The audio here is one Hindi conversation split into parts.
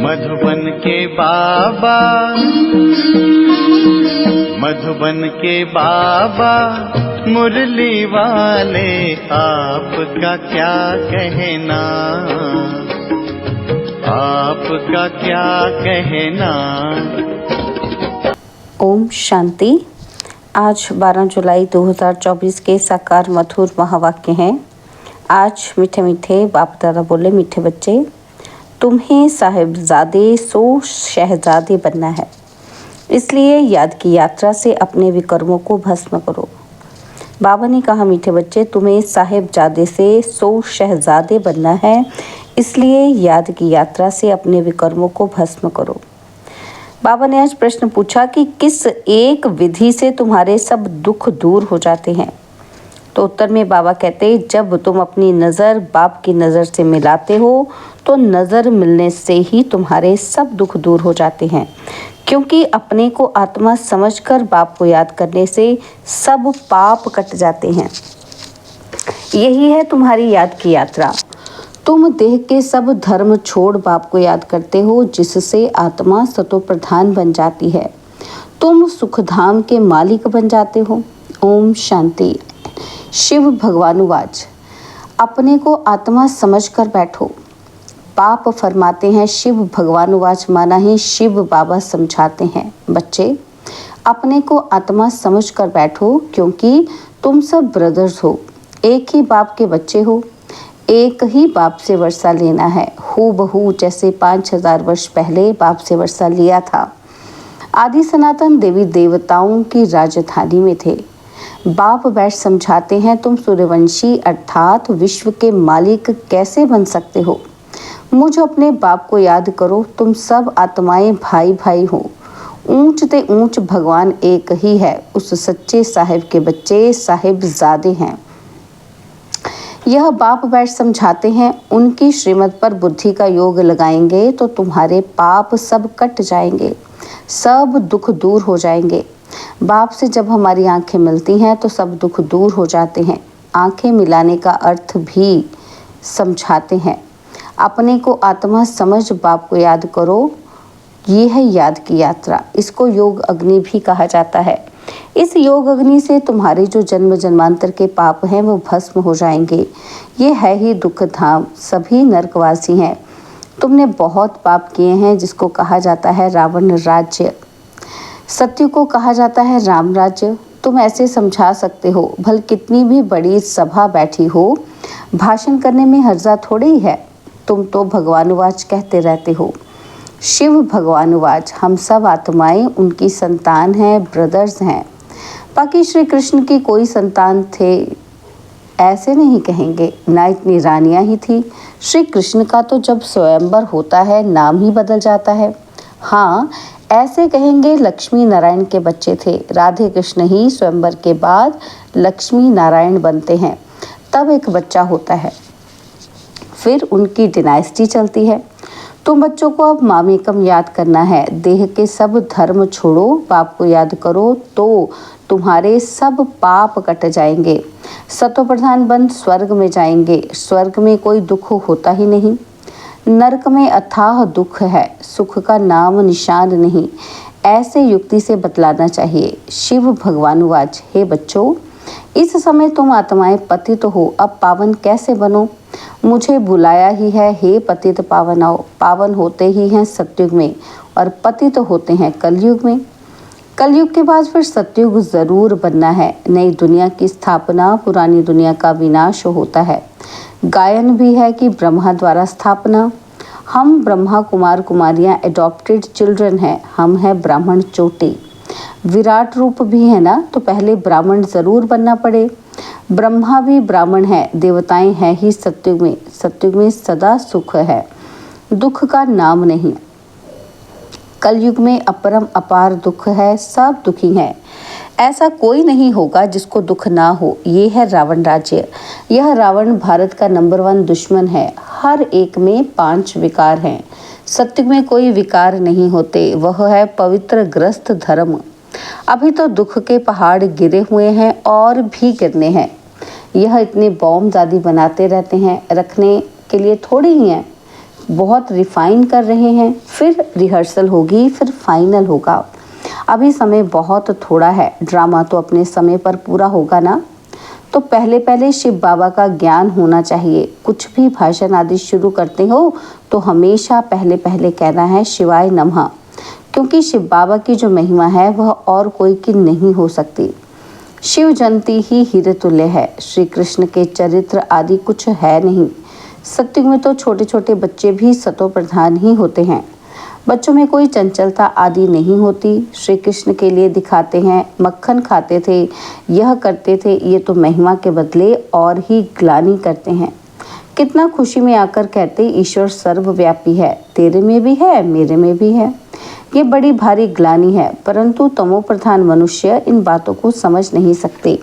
मधुबन के बाबा, मधुबन के बाबा मुरली वाले, आपका क्या कहना, आपका क्या कहना। ओम शांति। आज 12 जुलाई 2024 के साकार मधुर महावाक्य हैं। आज मीठे मीठे बाप दादा बोले, मीठे बच्चे, तुम्हें साहिबजादे सो शहजादे बनना है, इसलिए याद की यात्रा से अपने विकर्मों को भस्म करो। बाबा ने कहा, मीठे बच्चे, तुम्हें साहिबजादे से सो शहजादे बनना है, इसलिए याद की यात्रा से अपने विकर्मों को भस्म करो। बाबा ने आज प्रश्न पूछा कि किस एक विधि से तुम्हारे सब दुख दूर हो जाते हैं। तो उत्तर में बाबा कहते, जब तुम अपनी नज़र बाप की नज़र से मिलाते हो तो नज़र मिलने से ही तुम्हारे सब दुख दूर हो जाते हैं, क्योंकि अपने को आत्मा समझकर बाप को याद करने से सब पाप कट जाते हैं। यही है तुम्हारी याद की यात्रा। तुम देह के सब धर्म छोड़ बाप को याद करते हो, जिससे आत्मा सतो प्रधान बन जाती है। तुम सुखधाम के मालिक बन जाते हो। ओम शांति। शिव भगवानुवाच, अपने को आत्मा समझकर बैठो। बाप फरमाते हैं, शिव भगवानुवाच माना ही शिव बाबा समझाते हैं। बच्चे, अपने को आत्मा समझकर बैठो, क्योंकि तुम सब ब्रदर्स हो, एक ही बाप के बच्चे हो, एक ही बाप से वर्षा लेना है। हूबहू जैसे 5000 वर्ष पहले बाप से वर्षा लिया था। आदि सनातन देवी देवताओं की राजधानी में थे। बाप बैठ समझाते हैं, तुम सूर्यवंशी अर्थात विश्व के मालिक कैसे बन सकते हो। मुझ अपने बाप को याद करो। तुम सब आत्माएं भाई भाई हो। ऊंच ते ऊंच भगवान एक ही है। उस सच्चे साहिब के बच्चे साहिबजादे हैं। यह बाप बैठ समझाते हैं, उनकी श्रीमत पर बुद्धि का योग लगाएंगे तो तुम्हारे पाप सब कट जाएंगे, सब दुख दूर हो जाएंगे। बाप से जब हमारी आंखें मिलती हैं तो सब दुख दूर हो जाते हैं। आंखें मिलाने का अर्थ भी समझाते हैं। अपने को आत्मा समझ बाप को याद करो। ये है याद की यात्रा। इसको योग अग्नि भी कहा जाता है। इस योग अग्नि से तुम्हारे जो जन्म जन्मांतर के पाप हैं वो भस्म हो जाएंगे। ये है ही दुख धाम। सभी नरकवासी हैं। तुमने बहुत पाप किए हैं, जिसको कहा जाता है रावण राज्य। सत्य को कहा जाता है राम राज्य। तुम ऐसे समझा सकते हो, भल कितनी भी बड़ी सभा बैठी हो, भाषण करने में हर्जा थोड़ी ही है। तुम तो भगवानुवाच कहते रहते हो। शिव भगवानुवाच, हम सब आत्माएं उनकी संतान हैं, ब्रदर्स हैं। बाकी श्री कृष्ण की कोई संतान थे ऐसे नहीं कहेंगे, ना इतनी रानियां ही थी। श्री कृष्ण का तो जब स्वयंवर होता है नाम ही बदल जाता है। हाँ, ऐसे कहेंगे लक्ष्मी नारायण के बच्चे थे। राधे कृष्ण ही स्वयंवर के बाद लक्ष्मी नारायण बनते हैं, तब एक बच्चा होता है, फिर उनकी डिनाइस्टी चलती है। तुम बच्चों को अब मामेकम याद करना है। देह के सब धर्म छोड़ो, बाप को याद करो तो तुम्हारे सब पाप कट जाएंगे। सतो प्रधान बन स्वर्ग में जाएंगे। स्वर्ग में कोई दुख होता ही नहीं। नरक में अथाह दुख है, सुख का नाम निशान नहीं। ऐसे युक्ति से बतलाना चाहिए। शिव भगवानुवाच, हे बच्चों, इस समय तुम आत्माएं पतित हो, अब पावन कैसे बनो। मुझे बुलाया ही है, हे पतित पावन आओ। पावन होते ही हैं सतयुग में और पतित होते हैं कलयुग में। कलयुग के बाद फिर सतयुग जरूर बनना है। नई दुनिया की स्थापना, पुरानी दुनिया का विनाश होता है। गायन भी है कि ब्रह्मा द्वारा स्थापना। हम ब्रह्मा कुमार कुमारियां एडॉप्टेड चिल्ड्रन हैं। हम हैं ब्राह्मण चोटी। विराट रूप भी है ना, तो पहले ब्राह्मण जरूर बनना पड़े। ब्रह्मा भी ब्राह्मण है, देवताएं हैं ही सतयुग में। सतयुग में सदा सुख है, दुख का नाम नहीं। कलयुग में अपरम अपार दुख है, सब दुखी हैं। ऐसा कोई नहीं होगा जिसको दुख ना हो। ये है रावण राज्य। यह रावण भारत का नंबर 1 दुश्मन है। हर एक में 5 विकार हैं। सत्युग में कोई विकार नहीं होते। वह है पवित्र ग्रस्त धर्म। अभी तो दुख के पहाड़ गिरे हुए हैं और भी गिरने हैं। यह इतने बॉम्ब दादी बनाते रहते हैं, रखने के लिए थोड़ी ही हैं। बहुत रिफाइन कर रहे हैं, फिर रिहर्सल होगी, फिर फाइनल होगा। अभी समय बहुत थोड़ा है, ड्रामा तो अपने समय पर पूरा होगा ना। तो पहले पहले शिव बाबा का ज्ञान होना चाहिए। कुछ भी भाषण आदि शुरू करते हो तो हमेशा पहले पहले कहना है शिवाय नमः, क्योंकि शिव बाबा की जो महिमा है वह और कोई की नहीं हो सकती। शिव जयंती ही हीरे तुल्य है। श्री कृष्ण के चरित्र आदि कुछ है नहीं। सत्युग में तो छोटे छोटे बच्चे भी सतो प्रधान ही होते हैं। बच्चों में कोई चंचलता आदि नहीं होती। श्री कृष्ण के लिए दिखाते हैं, मक्खन खाते थे, यह करते थे, ये तो महिमा के बदले और ही ग्लानि करते हैं। कितना खुशी में आकर कहते ईश्वर सर्वव्यापी है, तेरे में भी है, मेरे में भी है। ये बड़ी भारी ग्लानि है, परंतु तमो प्रधान मनुष्य इन बातों को समझ नहीं सकते।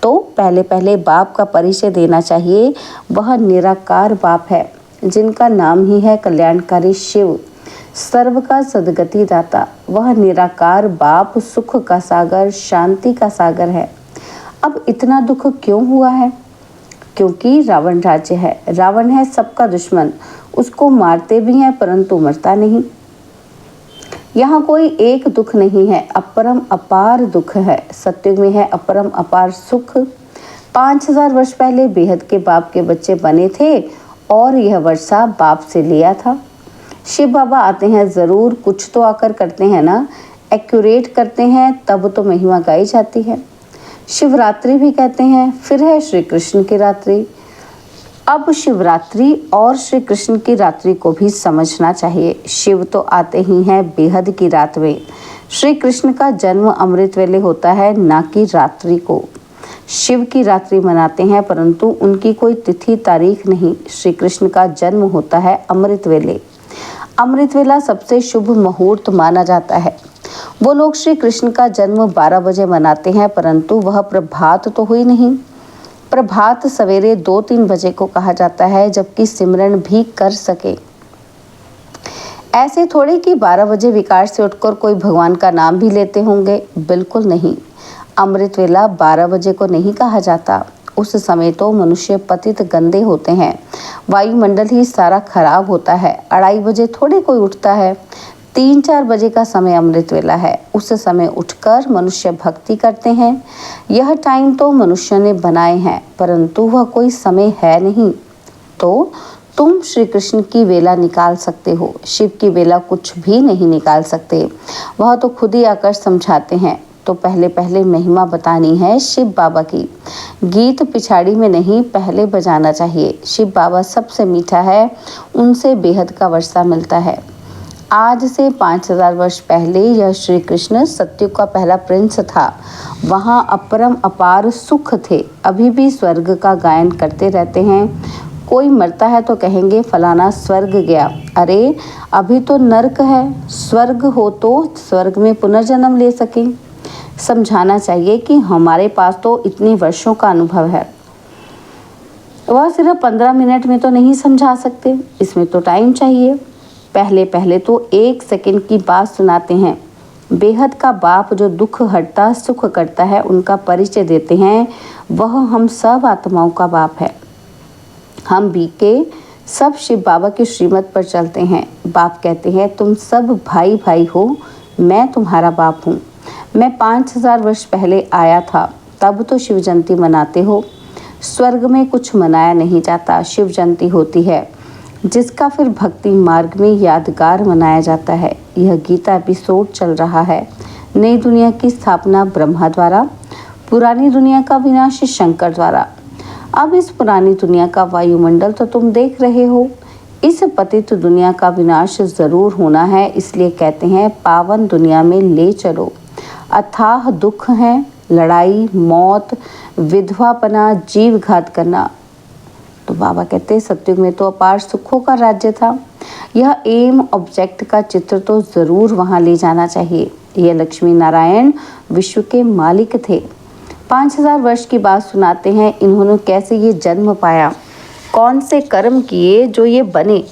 तो पहले पहले बाप का परिचय देना चाहिए। वह निराकार बाप है, जिनका नाम ही है कल्याणकारी शिव, सर्व का सदगति दाता। वह निराकार बाप सुख का सागर, शांति का सागर है। अब इतना दुख क्यों हुआ है? क्योंकि रावण राज्य है। रावण है सबका दुश्मन, उसको मारते भी हैं परंतु मरता नहीं। यहाँ कोई एक दुख नहीं है, अपरम अपार दुख है। सत्युग में है अपरम अपार सुख। 5000 वर्ष पहले बेहद के बाप के बच्चे बने थे और यह वर्षा बाप से लिया था। शिव बाबा आते हैं ज़रूर, कुछ तो आकर करते हैं ना, एक्यूरेट करते हैं, तब तो महिमा गाई जाती है। शिवरात्रि भी कहते हैं, फिर है श्री कृष्ण की रात्रि। अब शिवरात्रि और श्री कृष्ण की रात्रि को भी समझना चाहिए। शिव तो आते ही हैं बेहद की रात में। श्री कृष्ण का जन्म अमृत वेले होता है, ना कि रात्रि को। शिव की रात्रि मनाते हैं परंतु उनकी कोई तिथि तारीख नहीं। श्री कृष्ण का जन्म होता है अमृत वेले। अमृत वेला सबसे शुभ मुहूर्त माना जाता है। वो लोग श्री कृष्ण का जन्म 12 बजे मनाते हैं, परंतु वह प्रभात तो हुई नहीं। प्रभात सवेरे 2-3 बजे को कहा जाता है, जबकि सिमरन भी कर सके। ऐसे थोड़े कि 12 बजे विकार से उठकर कोई भगवान का नाम भी लेते होंगे, बिल्कुल नहीं। अमृत वेला 12 बजे को नहीं कहा जाता। उस समय तो मनुष्य पतित गंदे होते हैं, वायुमंडल ही सारा खराब होता है। 2:30 बजे थोड़े कोई उठता है। 3-4 बजे का समय अमृत वेला है। उस समय उठकर मनुष्य भक्ति करते हैं। यह टाइम तो मनुष्य ने बनाए हैं, परंतु वह कोई समय है नहीं। तो तुम श्री कृष्ण की वेला निकाल सकते हो, शिव की वेला कुछ भी नहीं निकाल सकते। वह तो खुद ही आकर समझाते हैं। तो पहले पहले महिमा बतानी है शिव बाबा की। गीत पिछाड़ी में नहीं, पहले बजाना चाहिए। शिव बाबा सबसे मीठा है, उनसे बेहद का वर्षा मिलता है। आज से 5000 वर्ष पहले यह श्री कृष्ण सत्युग का पहला प्रिंस था। वहाँ अपरम अपार सुख थे। अभी भी स्वर्ग का गायन करते रहते हैं। कोई मरता है तो कहेंगे फलाना स्वर्ग गया। अरे अभी तो नर्क है, स्वर्ग हो तो स्वर्ग में पुनर्जन्म ले सकें। समझाना चाहिए कि हमारे पास तो इतने वर्षों का अनुभव है। वह सिर्फ 15 मिनट में तो नहीं समझा सकते, इसमें तो टाइम चाहिए। पहले पहले तो 1 सेकंड की बात सुनाते हैं। बेहद का बाप जो दुख हटता सुख करता है, उनका परिचय देते हैं। वह हम सब आत्माओं का बाप है। हम बीके सब शिव बाबा की श्रीमत पर चलते हैं। बाप कहते हैं तुम सब भाई भाई हो, मैं तुम्हारा बाप हूँ। मैं 5000 वर्ष पहले आया था, तब तो शिव जयंती मनाते हो। स्वर्ग में कुछ मनाया नहीं जाता, शिव जयंती होती है, जिसका फिर भक्ति मार्ग में यादगार मनाया जाता है। यह गीता एपिसोड चल रहा है। नई दुनिया की स्थापना ब्रह्मा द्वारा, पुरानी दुनिया का विनाश शंकर द्वारा। अब इस पुरानी दुनिया का वायुमंडल तो तुम देख रहे हो। इस पतित दुनिया का विनाश जरूर होना है, इसलिए कहते हैं पावन दुनिया में ले चलो। अथाह दुख है, लड़ाई, मौत, विधवापना, जीव घात करना। तो बाबा कहते हैं सत्युग में तो अपार सुखों का राज्य था। यह एम ऑब्जेक्ट का चित्र तो जरूर वहां ले जाना चाहिए। यह लक्ष्मी नारायण विश्व के मालिक थे। 5000 वर्ष की बात सुनाते हैं। इन्होंने कैसे ये जन्म पाया, कौन से कर्म किए जो ये बने।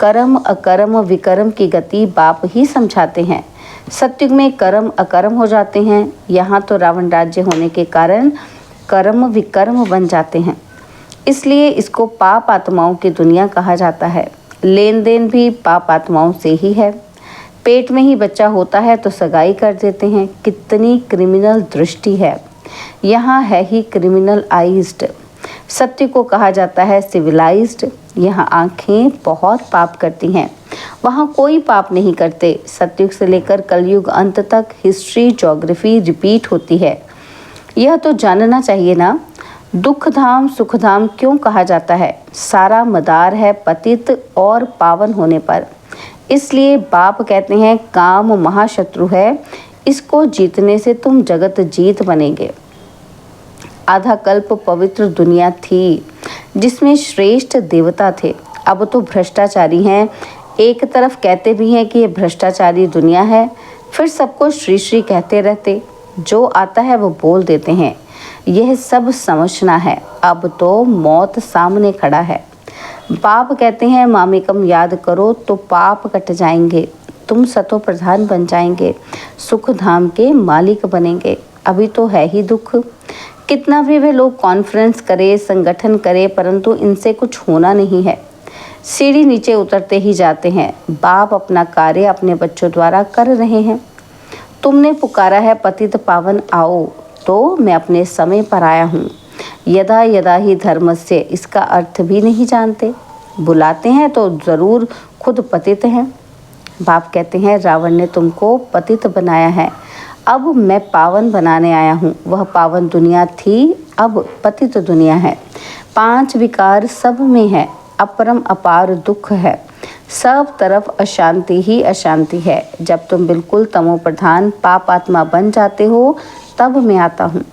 कर्म अकर्म विकर्म की गति बाप ही समझाते हैं। सत्युग में कर्म अकर्म हो जाते हैं। यहाँ तो रावण राज्य होने के कारण कर्म विकर्म बन जाते हैं, इसलिए इसको पाप आत्माओं की दुनिया कहा जाता है। लेन देन भी पाप आत्माओं से ही है। पेट में ही बच्चा होता है तो सगाई कर देते हैं। कितनी क्रिमिनल दृष्टि है, यहाँ है ही क्रिमिनलाइज्ड। सत्य को कहा जाता है सिविलाइज्ड। यहाँ आंखें बहुत पाप करती हैं, वहाँ कोई पाप नहीं करते। सतयुग से लेकर कलयुग अंत तक हिस्ट्री ज्योग्राफी रिपीट होती है। यह तो जानना चाहिए ना, दुख धाम सुख धाम क्यों कहा जाता है? सारा मदार है पतित और पावन होने पर। इसलिए बाप कहते हैं काम महाशत्रु है, इसको जीतने से तुम जगत जीत बनेंगे। आधा कल्प पवित्र दुनिया थी जिसमें श्रेष्ठ देवता थे, अब तो भ्रष्टाचारी हैं। एक तरफ कहते भी हैं कि ये भ्रष्टाचारी दुनिया है, फिर सबको श्री श्री कहते रहते, जो आता है वो बोल देते हैं। यह सब समझना है, अब तो मौत सामने खड़ा है। बाप कहते हैं मामेकम याद करो तो पाप कट जाएंगे, तुम सतो प्रधान बन जाएंगे, सुख धाम के मालिक बनेंगे। अभी तो है ही दुख। कितना भी वे लोग कॉन्फ्रेंस करे, संगठन करे, परंतु इनसे कुछ होना नहीं है। सीढ़ी नीचे उतरते ही जाते हैं। बाप अपना कार्य अपने बच्चों द्वारा कर रहे हैं। तुमने पुकारा है पतित पावन आओ, तो मैं अपने समय पर आया हूँ। यदा यदा ही धर्मस्य, इसका अर्थ भी नहीं जानते। बुलाते हैं तो ज़रूर खुद पतित हैं। बाप कहते हैं रावण ने तुमको पतित बनाया है, अब मैं पावन बनाने आया हूँ। वह पावन दुनिया थी, अब पतित दुनिया है। 5 विकार सब में है, अपरम अपार दुख है, सब तरफ अशांति ही अशांति है। जब तुम बिल्कुल तमो प्रधान पाप आत्मा बन जाते हो तब मैं आता हूँ।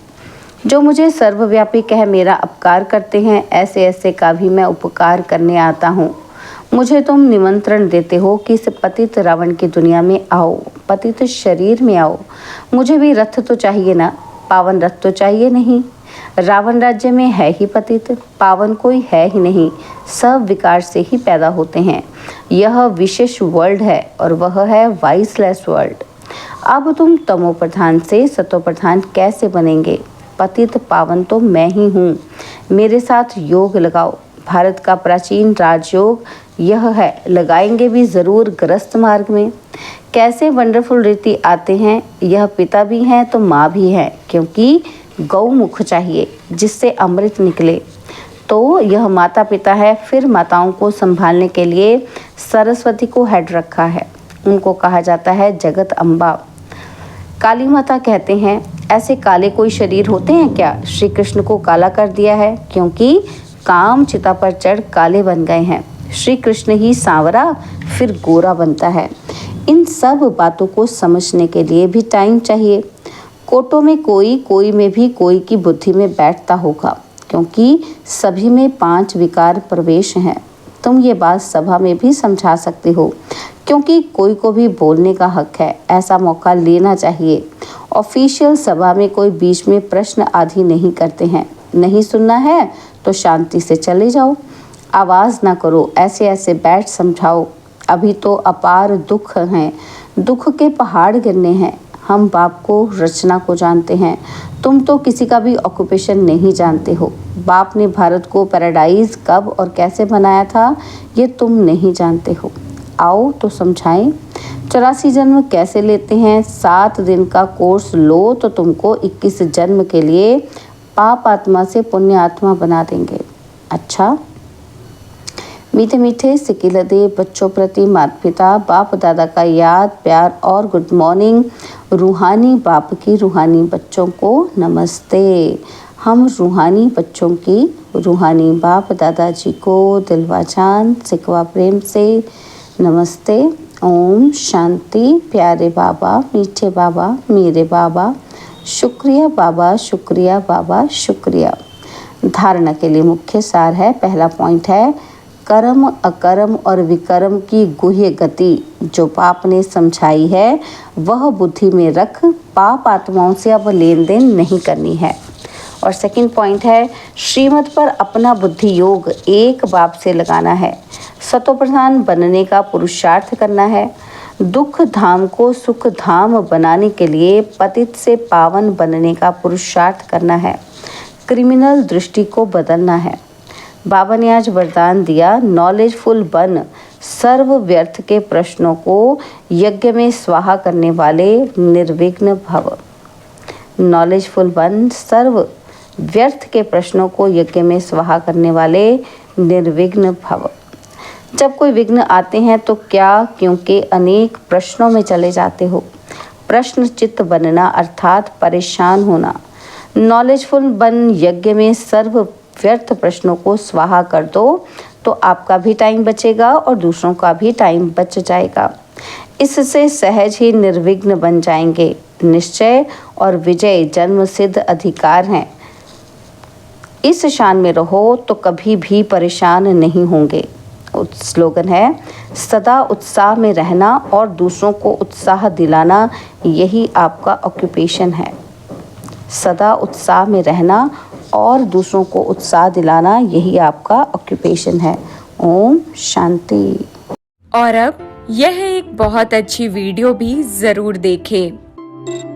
जो मुझे सर्वव्यापी कह मेरा अपकार करते हैं, ऐसे ऐसे का भी मैं उपकार करने आता हूँ। मुझे तुम निमंत्रण देते हो कि इस पतित रावण की दुनिया में आओ, पतित शरीर में आओ। मुझे भी रथ तो चाहिए ना, पावन रथ तो चाहिए नहीं। रावण राज्य में है ही पतित, पावन कोई है ही नहीं, सब विकार से ही पैदा होते हैं। यह विशेष वर्ल्ड है और वह है वाइसलेस वर्ल्ड। अब तुम तमो प्रधान से सतो प्रधान कैसे बनेंगे? पतित पावन तो मैं ही हूँ, मेरे साथ योग लगाओ। भारत का प्राचीन राजयोग यह है, लगाएंगे भी ज़रूर ग्रस्त मार्ग में। कैसे वंडरफुल रीति आते हैं, यह पिता भी हैं तो माँ भी है, क्योंकि गौमुख चाहिए जिससे अमृत निकले। तो यह माता पिता है। फिर माताओं को संभालने के लिए सरस्वती को हेड रखा है, उनको कहा जाता है जगत अम्बा। काली माता कहते हैं ऐसे काले कोई शरीर होते हैं क्या? श्री कृष्ण को काला कर दिया है क्योंकि काम चिता पर चढ़ काले बन गए हैं। श्री कृष्ण ही सांवरा फिर गोरा बनता है। इन सब बातों को समझने के लिए भी टाइम चाहिए। कोटों में कोई में भी कोई की बुद्धि में बैठता होगा, क्योंकि सभी में 5 विकार प्रवेश हैं। तुम ये बात सभा में भी समझा सकते हो, क्योंकि कोई को भी बोलने का हक है, ऐसा मौका लेना चाहिए। ऑफिशियल सभा में कोई बीच में प्रश्न आदि नहीं करते हैं। नहीं सुनना है तो शांति से चले जाओ, आवाज़ ना करो, ऐसे ऐसे बैठ समझाओ। अभी तो अपार दुख हैं, दुख के पहाड़ गिरने हैं। हम बाप को रचना को जानते हैं, तुम तो किसी का भी ऑक्यूपेशन नहीं जानते हो। बाप ने भारत को पैराडाइज कब और कैसे बनाया था ये तुम नहीं जानते हो। आओ तो समझाएं। 84 जन्म कैसे लेते हैं? 7 दिन का कोर्स लो तो तुमको 21 जन्म के लिए पाप आत्मा से पुण्य आत्मा बना देंगे। अच्छा, मीठे मीठे सिकिलदे बच्चों प्रति माता पिता बाप दादा का याद प्यार और गुड मॉर्निंग। रूहानी बाप की रूहानी बच्चों को नमस्ते। हम रूहानी बच्चों की रूहानी बाप दादाजी को दिलवा जान सिकवा प्रेम से नमस्ते। ओम शांति। प्यारे बाबा, मीठे बाबा, मेरे बाबा, शुक्रिया बाबा, शुक्रिया बाबा, शुक्रिया। धारणा के लिए मुख्य सार है, पहला पॉइंट है कर्म अकर्म और विकर्म की गुह्य गति जो पाप ने समझाई है वह बुद्धि में रख पाप आत्माओं से अब लेन देन नहीं करनी है। और सेकंड पॉइंट है श्रीमत पर अपना बुद्धि योग एक बाप से लगाना है। सतो प्रधान बनने का पुरुषार्थ करना है। दुख धाम को सुख धाम बनाने के लिए पतित से पावन बनने का पुरुषार्थ करना है। क्रिमिनल दृष्टि को बदलना है। बाबा ने आज वरदान दिया, नॉलेजफुल बन, सर्व व्यर्थ के प्रश्नों को यज्ञ में स्वाहा करने वाले निर्विघ्न भव। नॉलेजफुल वन, सर्व व्यर्थ के प्रश्नों को यज्ञ में स्वाहा करने वाले निर्विघ्न भव। जब कोई विघ्न आते हैं तो क्या, क्योंकि अनेक प्रश्नों में चले जाते हो। प्रश्न चित्त बनना अर्थात परेशान होना। नॉलेजफुल बन यज्ञ में सर्व व्यर्थ प्रश्नों को स्वाहा कर दो तो आपका भी टाइम बचेगा और दूसरों का भी टाइम बच जाएगा। इससे सहज ही निर्विघ्न बन जाएंगे। निश्चय और विजय जन्म सिद्ध अधिकार हैं। इस शान में रहो तो कभी भी परेशान नहीं होंगे। स्लोगन है, सदा उत्साह में रहना और दूसरों को उत्साह दिलाना, यही आपका ऑक्यूपेशन है। सदा उत्साह में रहना और दूसरों को उत्साह दिलाना, यही आपका ऑक्यूपेशन है। ओम शांति। और अब यह एक बहुत अच्छी वीडियो भी जरूर देखें।